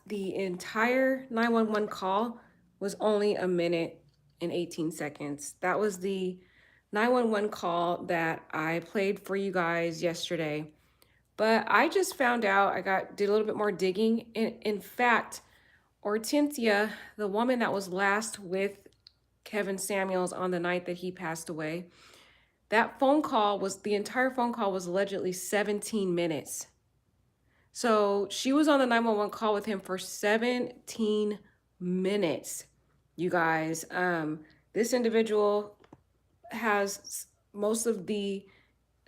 the entire 911 call was only a minute and 18 seconds. That was the 911 call that I played for you guys yesterday. But I just found out, did a little bit more digging. In fact, Hortensia, the woman that was last with Kevin Samuels on the night that he passed away, that phone call was the entire phone call was allegedly 17 minutes. So she was on the 911 call with him for 17 minutes, you guys. This individual has most of the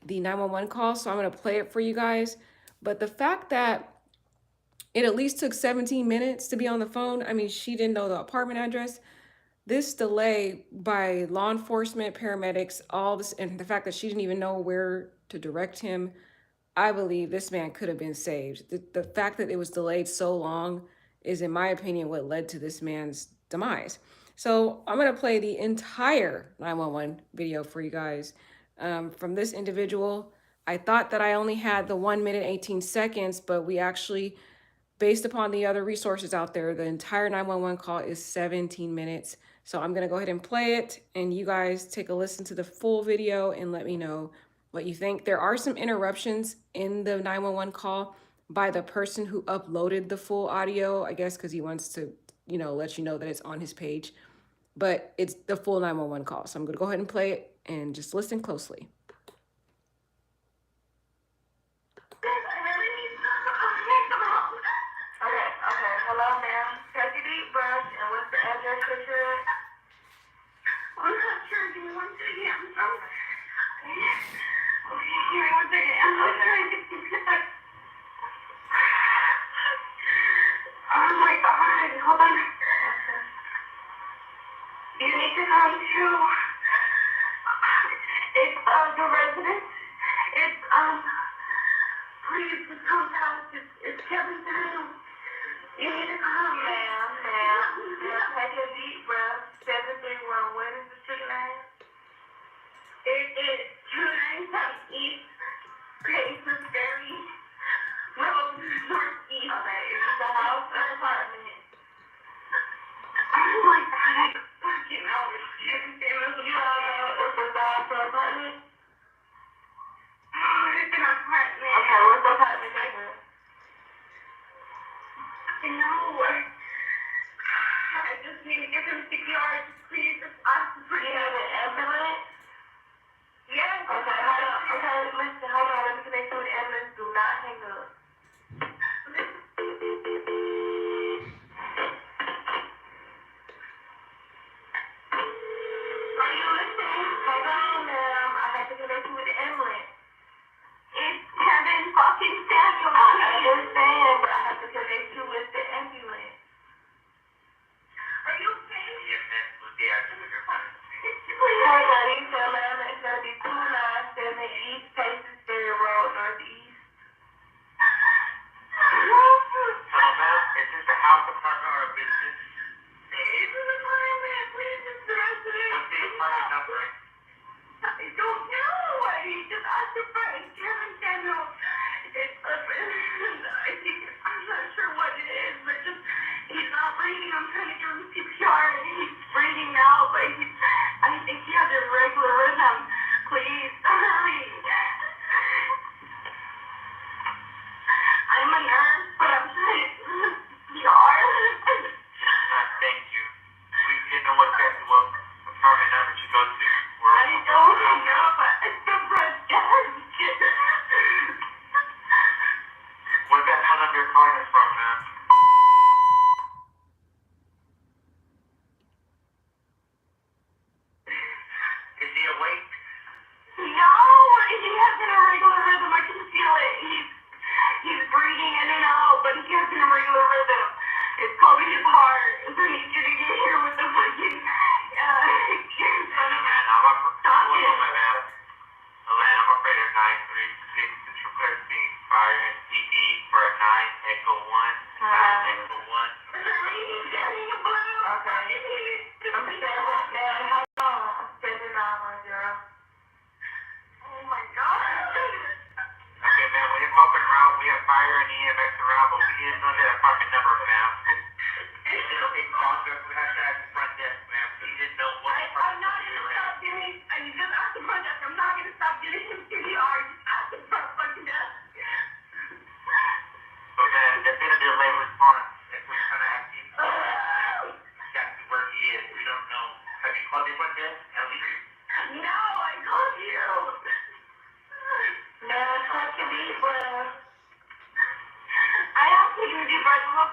911 call, so I'm going to play it for you guys. But the fact that it at least took 17 minutes to be on the phone, I mean, she didn't know the apartment address. This delay by law enforcement, paramedics, all this, and the fact that she didn't even know where to direct him, I believe this man could have been saved. The fact that it was delayed so long is, in my opinion, what led to this man's demise. So I'm going to play the entire 911 video for you guys from this individual. I thought that I only had the 1 minute 18 seconds, but we actually, based upon the other resources out there, the entire 911 call is 17 minutes. So I'm going to go ahead and play it, and you guys take a listen to the full video and let me know what you think. There are some interruptions in the 911 call by the person who uploaded the full audio, I guess because he wants to, let you know that it's on his page. But it's the full 911 call. So I'm going to go ahead and play it and just listen closely.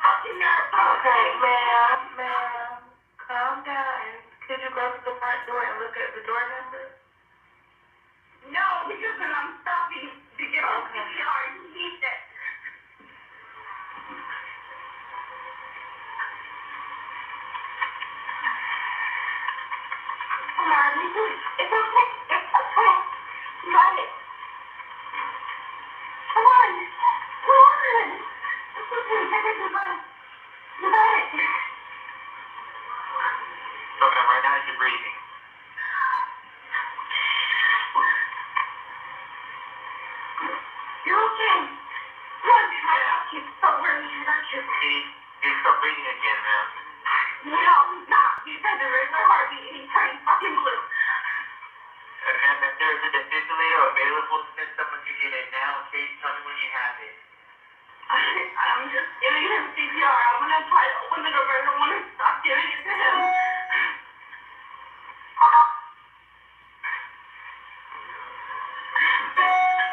Okay, ma'am, calm down. Could you go to the front door and look at the door number? No, because when I'm stopping to get on CPR, you need that. Come on, it's okay. It's okay. You got it. Come on. Come on. It's okay. You got it. You got it. Okay, right now you're breathing. You're okay. Look, you're so worried. You're not your You're still breathing again, man. No, he's not. He said there is no heartbeat and he's turning fucking blue. And if there's a defibrillator available, send someone to get it now. Okay, tell me when you have it. I'm just giving him CPR. I'm gonna try to open the door, but I don't want to stop giving it to him.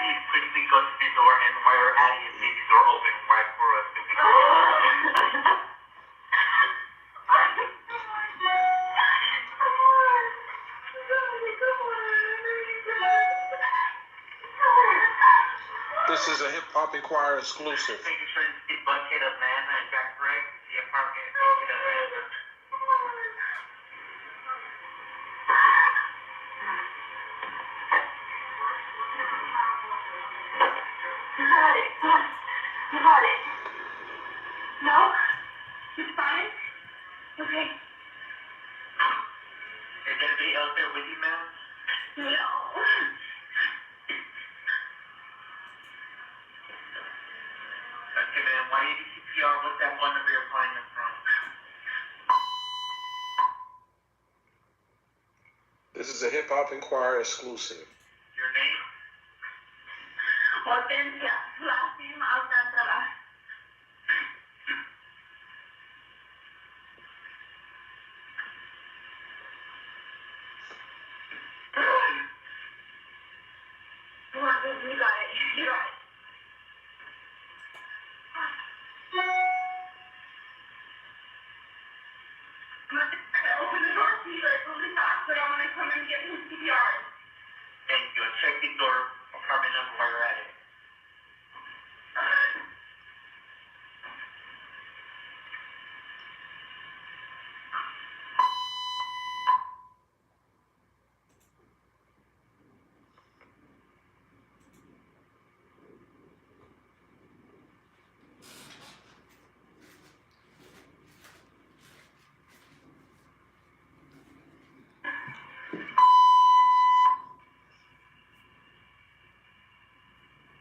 Please quickly go to the door, and while you're at it, leave the door open right for us to be This is a Hip Hop Inquirer exclusive. Making sure this is Buckhead, Atlanta. Is that correct? The apartment in Buckhead, Atlanta. You got it. Come on. You got it. No? You fine? Okay. Is anybody else there with you, ma'am? No. Okay, ma'am. Why do you do CPR? What's that phone number you're calling them from? This is a Hip Hop Inquirer exclusive. Your name? Hortensia. Last name Alcantara. Come on, you got it. You got it. I'm gonna open the door for you guys really fast, but I'm gonna come and get him CPR. Thank you. And check the door apartment number while you're at it.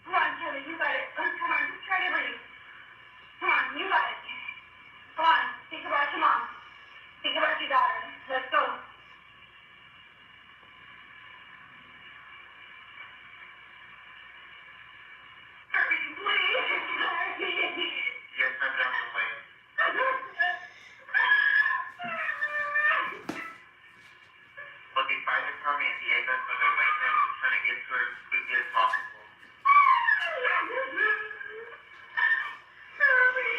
Come on, Kelly, you got it. Come on, just try to breathe. Come on, you got it. Come on, think about your mom. Think about your daughter. Let's go. Hurry, please. Yes, I'm on the way. Well, the fire department and the ambulance are their way now. We're trying to get to her as quickly as possible.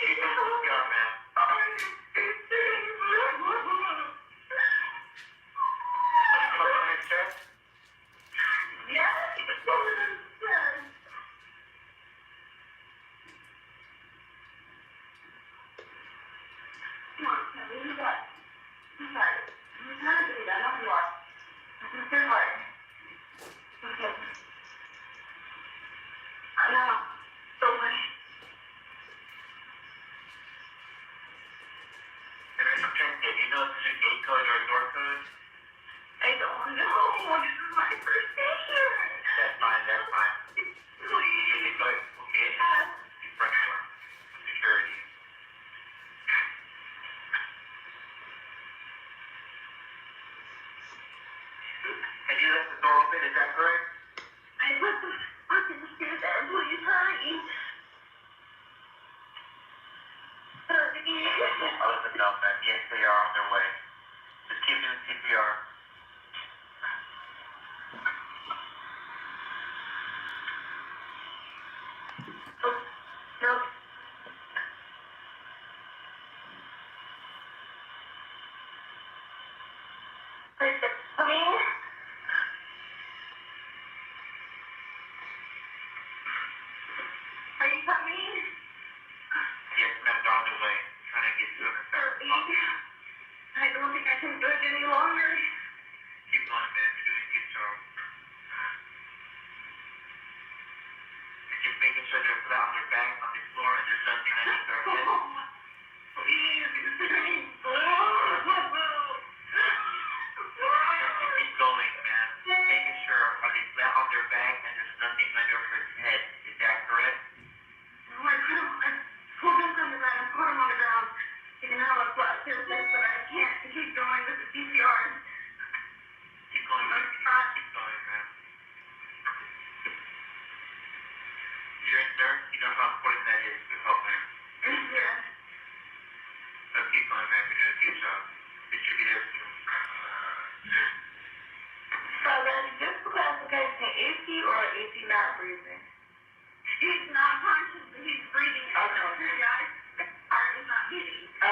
She's in CPR, ma'am. Something on his chest? Yes. Come on, Kelly, you got it. You got it. You're trying to do that. I know you are. It's your heart. Okay. I know. Don't worry. And then do you know if it's a gate code or a door code? I don't know. This is my first day here. That's fine. That's fine. Please. You can go ahead. Okay. The front door. Security. And you left the door open, is that correct? I left the fucking stairs there. Please hurry. Hurry. I'll let them know, man. Yes, they are on their way. Just keep doing CPR. No.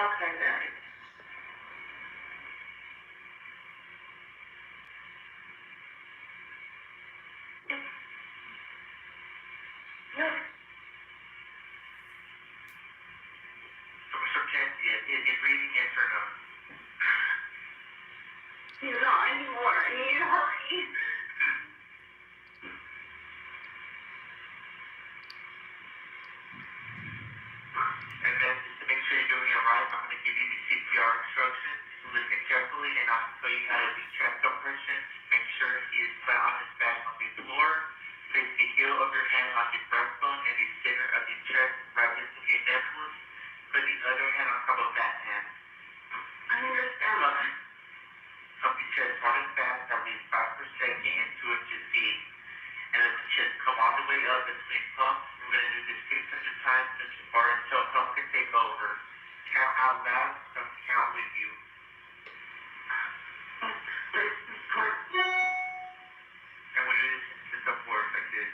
Okay, Daddy. Yes. So, Mr. Cassie, is reading yes or no? Not anymore. I need to hurry. And then just to make sure you're doing it right, I'm going to give you the CPR instructions. Listen carefully, and I'll tell you how to distract the person. Make sure he is flat on his back on the floor. Place the heel of your hand on your breastbone and the center of your chest right into your necklace. Put the other hand on top of that hand. I understand, Mother. Pump your chest hard and fast, at least 5 per second into it to see. And let the chest come all the way up between pumps. We're going to do this 600 times or until pump can take over. Count out loud, some count with you. And we do this up work like this.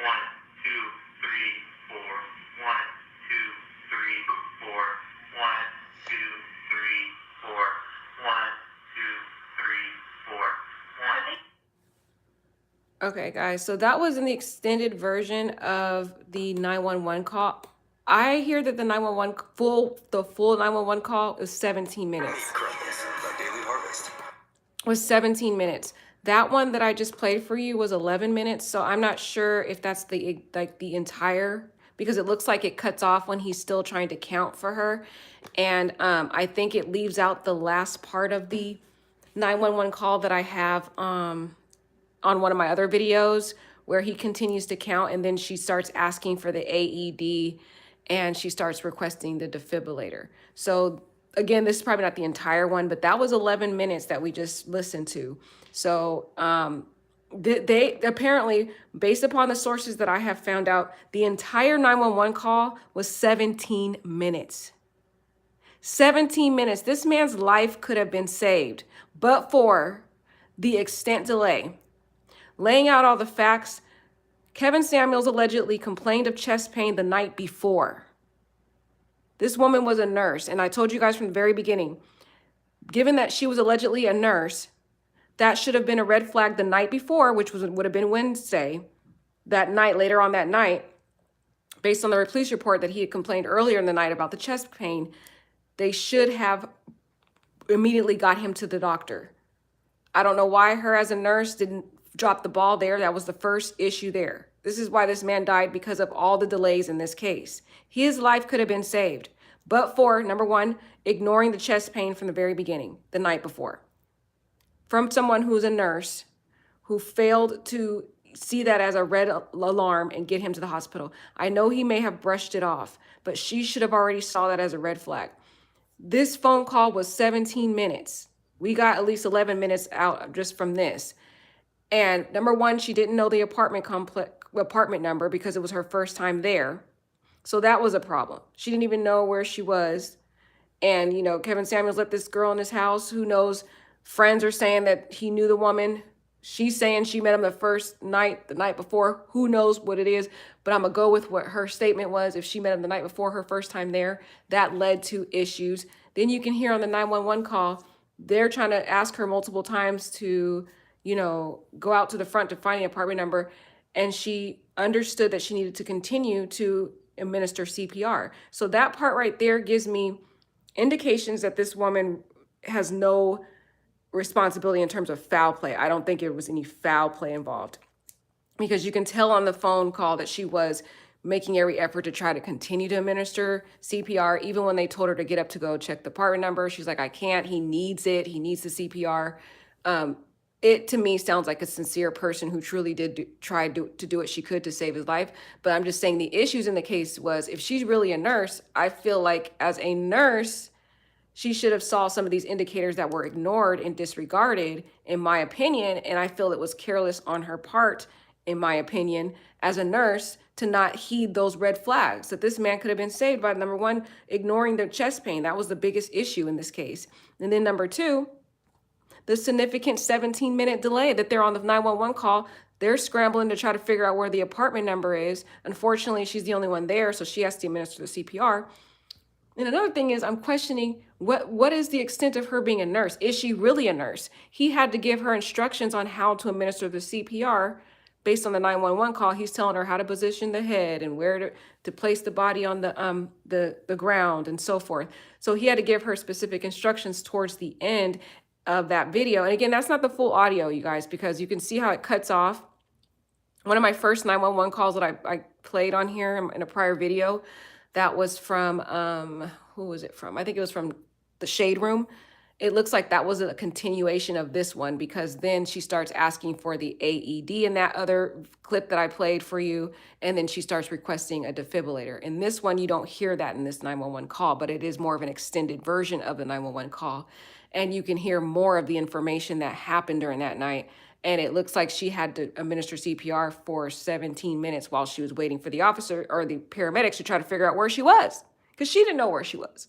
1, 2, 3, 4. 1, 2, 3, 4. 1, 2, 3, 4. 1, 2, 3, 4. Okay, guys, so that was in the extended version of the 911 call. I hear that the 911 the full 911 call is 17 minutes. Was 17 minutes. That one that I just played for you was 11 minutes, so I'm not sure if that's the entire, because it looks like it cuts off when he's still trying to count for her, and I think it leaves out the last part of the 911 call that I have on one of my other videos where he continues to count, and then she starts asking for the AED and she starts requesting the defibrillator. So again, this is probably not the entire one, but that was 11 minutes that we just listened to. So they apparently, based upon the sources that I have found out, the entire 911 call was 17 minutes. 17 minutes. This man's life could have been saved, but for the extent delay. Laying out all the facts, Kevin Samuels allegedly complained of chest pain the night before. This woman was a nurse, and I told you guys from the very beginning, given that she was allegedly a nurse, that should have been a red flag the night before, which would have been Wednesday, that night, later on that night, based on the police report that he had complained earlier in the night about the chest pain. They should have immediately got him to the doctor. I don't know why her as a nurse didn't drop the ball there. That was the first issue there. This is why this man died, because of all the delays in this case. His life could have been saved, but for, number one, ignoring the chest pain from the very beginning, the night before. From someone who's a nurse who failed to see that as a red alarm and get him to the hospital. I know he may have brushed it off, but she should have already saw that as a red flag. This phone call was 17 minutes. We got at least 11 minutes out just from this. And number one, she didn't know the apartment number because it was her first time there. So that was a problem. She didn't even know where she was. And, Kevin Samuels let this girl in his house. Who knows? Friends are saying that he knew the woman. She's saying she met him the first night, the night before. Who knows what it is? But I'm going to go with what her statement was. If she met him the night before her first time there, that led to issues. Then you can hear on the 911 call, they're trying to ask her multiple times to go out to the front to find the apartment number. And she understood that she needed to continue to administer CPR. So that part right there gives me indications that this woman has no responsibility in terms of foul play. I don't think there was any foul play involved, because you can tell on the phone call that she was making every effort to try to continue to administer CPR. Even when they told her to get up to go check the apartment number, she's like, I can't, he needs it. He needs the CPR. It, to me, sounds like a sincere person who truly did try to do what she could to save his life. But I'm just saying the issues in the case was, if she's really a nurse, I feel like as a nurse, she should have saw some of these indicators that were ignored and disregarded, in my opinion. And I feel it was careless on her part, in my opinion, as a nurse, to not heed those red flags, that this man could have been saved by, number one, ignoring the chest pain. That was the biggest issue in this case. And then number two, the significant 17-minute delay that they're on the 911 call. They're scrambling to try to figure out where the apartment number is. Unfortunately, she's the only one there, so she has to administer the CPR. And another thing is, I'm questioning what is the extent of her being a nurse? Is she really a nurse? He had to give her instructions on how to administer the CPR based on the 911 call. He's telling her how to position the head and where to place the body on the ground and so forth. So he had to give her specific instructions towards the end of that video. And again, that's not the full audio, you guys, because you can see how it cuts off. One of my first 911 calls that I played on here in a prior video, that was from, who was it from? I think it was from the Shade Room. It looks like that was a continuation of this one, because then she starts asking for the AED in that other clip that I played for you. And then she starts requesting a defibrillator. In this one, you don't hear that in this 911 call, but it is more of an extended version of the 911 call. And you can hear more of the information that happened during that night. And it looks like she had to administer CPR for 17 minutes while she was waiting for the officer or the paramedics to try to figure out where she was, because she didn't know where she was.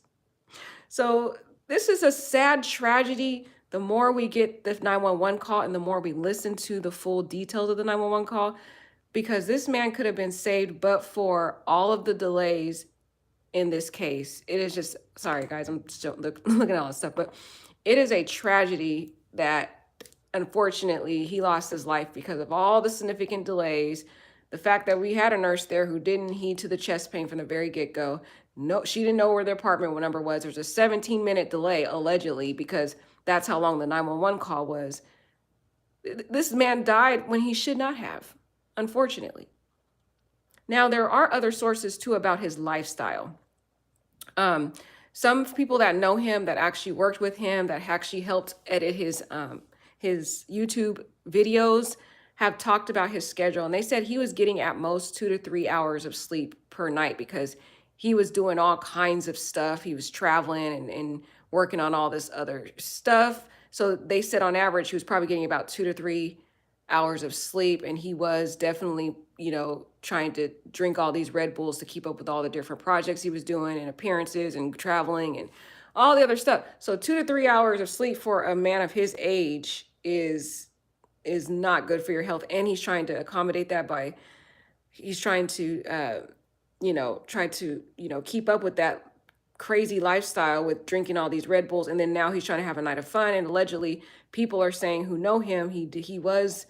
So this is a sad tragedy. The more we get the 911 call and the more we listen to the full details of the 911 call, because this man could have been saved, but for all of the delays in this case. It is just, sorry guys, I'm still looking at all this stuff, but it is a tragedy that unfortunately he lost his life because of all the significant delays. The fact that we had a nurse there who didn't heed to the chest pain from the very get-go. No, she didn't know where the apartment number was. There's a 17-minute delay allegedly, because that's how long the 911 call was. This man died when he should not have, unfortunately. Now, there are other sources too about his lifestyle. Some people that know him, that actually worked with him, that actually helped edit his YouTube videos, have talked about his schedule. And they said he was getting at most 2 to 3 hours of sleep per night, because he was doing all kinds of stuff. He was traveling and working on all this other stuff. So they said on average, he was probably getting about 2 to 3 hours of sleep. And he was definitely, trying to drink all these Red Bulls to keep up with all the different projects he was doing and appearances and traveling and all the other stuff. So 2 to 3 hours of sleep for a man of his age is not good for your health. And he's trying to accommodate that by, he's trying to, keep up with that crazy lifestyle with drinking all these Red Bulls. And then now he's trying to have a night of fun. And allegedly people are saying who know him, he was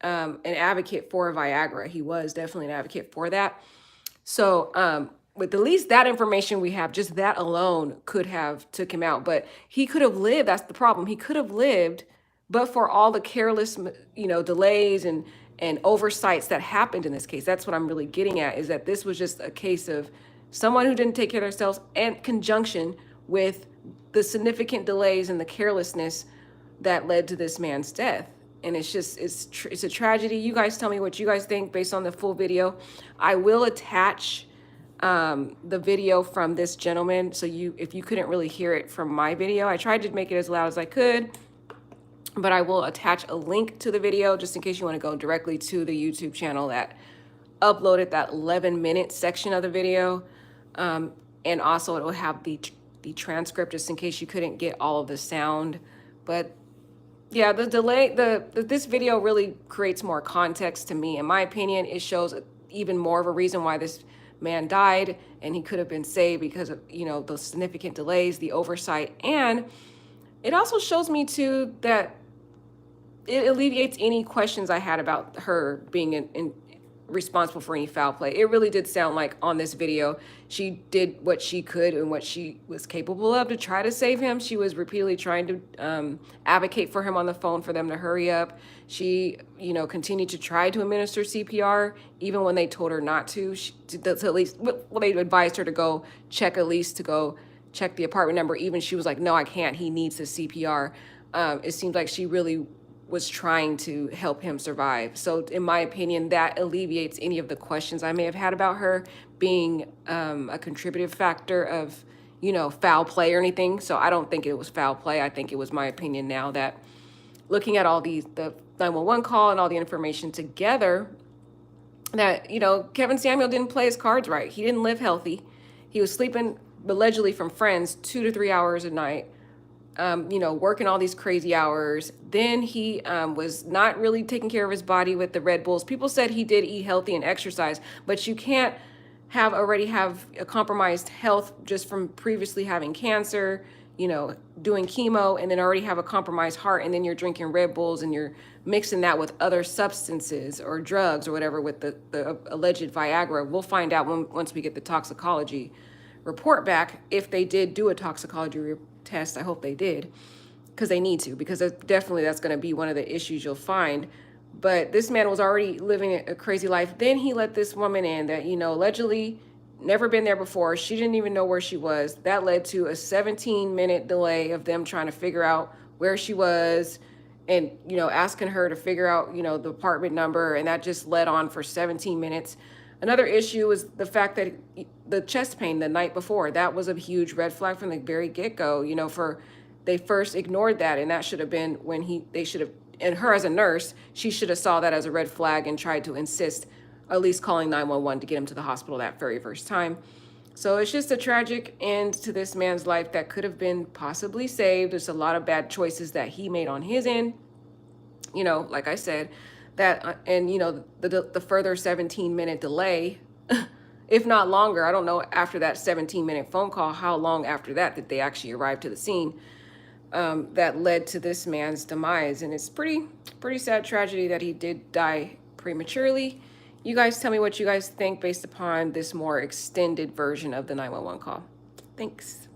an advocate for Viagra. He was definitely an advocate for that. So with at least that information we have, just that alone could have took him out. But he could have lived. That's the problem. He could have lived, but for all the careless, delays and oversights that happened in this case. That's what I'm really getting at, is that this was just a case of someone who didn't take care of themselves, in conjunction with the significant delays and the carelessness that led to this man's death. And it's just, it's a tragedy. You guys tell me what you guys think based on the full video. I will attach the video from this gentleman. So if you couldn't really hear it from my video, I tried to make it as loud as I could, but I will attach a link to the video just in case you want to go directly to the YouTube channel that uploaded that 11-minute section of the video. And also it will have the transcript just in case you couldn't get all of the sound. But yeah, the delay, this video really creates more context to me. In my opinion, it shows even more of a reason why this man died, and he could have been saved because of, those significant delays, the oversight. And it also shows me too that it alleviates any questions I had about her being responsible for any foul play. It really did sound like on this video, she did what she could and what she was capable of to try to save him. She was repeatedly trying to advocate for him on the phone for them to hurry up. She, continued to try to administer CPR, even when they told her not to. To at least, well, they advised her to go check the apartment number. Even she was like, no, I can't. He needs the CPR. It seems like she really was trying to help him survive. So in my opinion, that alleviates any of the questions I may have had about her being a contributive factor of, foul play or anything. So I don't think it was foul play. I think it was my opinion now that looking at all the 911 call and all the information together, that, Kevin Samuel didn't play his cards right. He didn't live healthy. He was sleeping allegedly from friends 2 to 3 hours a night. Working all these crazy hours. Then he was not really taking care of his body with the Red Bulls. People said he did eat healthy and exercise, but you can't already have a compromised health just from previously having cancer, you know, doing chemo, and then already have a compromised heart, and then you're drinking Red Bulls and you're mixing that with other substances or drugs or whatever with the alleged Viagra. We'll find out once we get the toxicology report back if they did do a toxicology test. I hope they did, because they need to, because definitely that's going to be one of the issues you'll find. But this man was already living a crazy life. Then he let this woman in that, you know, allegedly never been there before. She didn't even know where she was. That led to a 17-minute delay of them trying to figure out where she was, and, you know, asking her to figure out, you know, the apartment number. And that just led on for 17 minutes. Another issue was the fact that the chest pain the night before, that was a huge red flag from the very get-go, you know, for they first ignored that, and that should have been when they should have, and her as a nurse, she should have saw that as a red flag and tried to insist at least calling 911 to get him to the hospital that very first time. So it's just a tragic end to this man's life that could have been possibly saved. There's a lot of bad choices that he made on his end, you know, like I said, that and you know, the further 17-minute delay, if not longer. I don't know, after that 17-minute phone call, how long after that did they actually arrive to the scene, that led to this man's demise. And it's pretty sad tragedy that he did die prematurely. You guys tell me what you guys think based upon this more extended version of the 911 call. Thanks.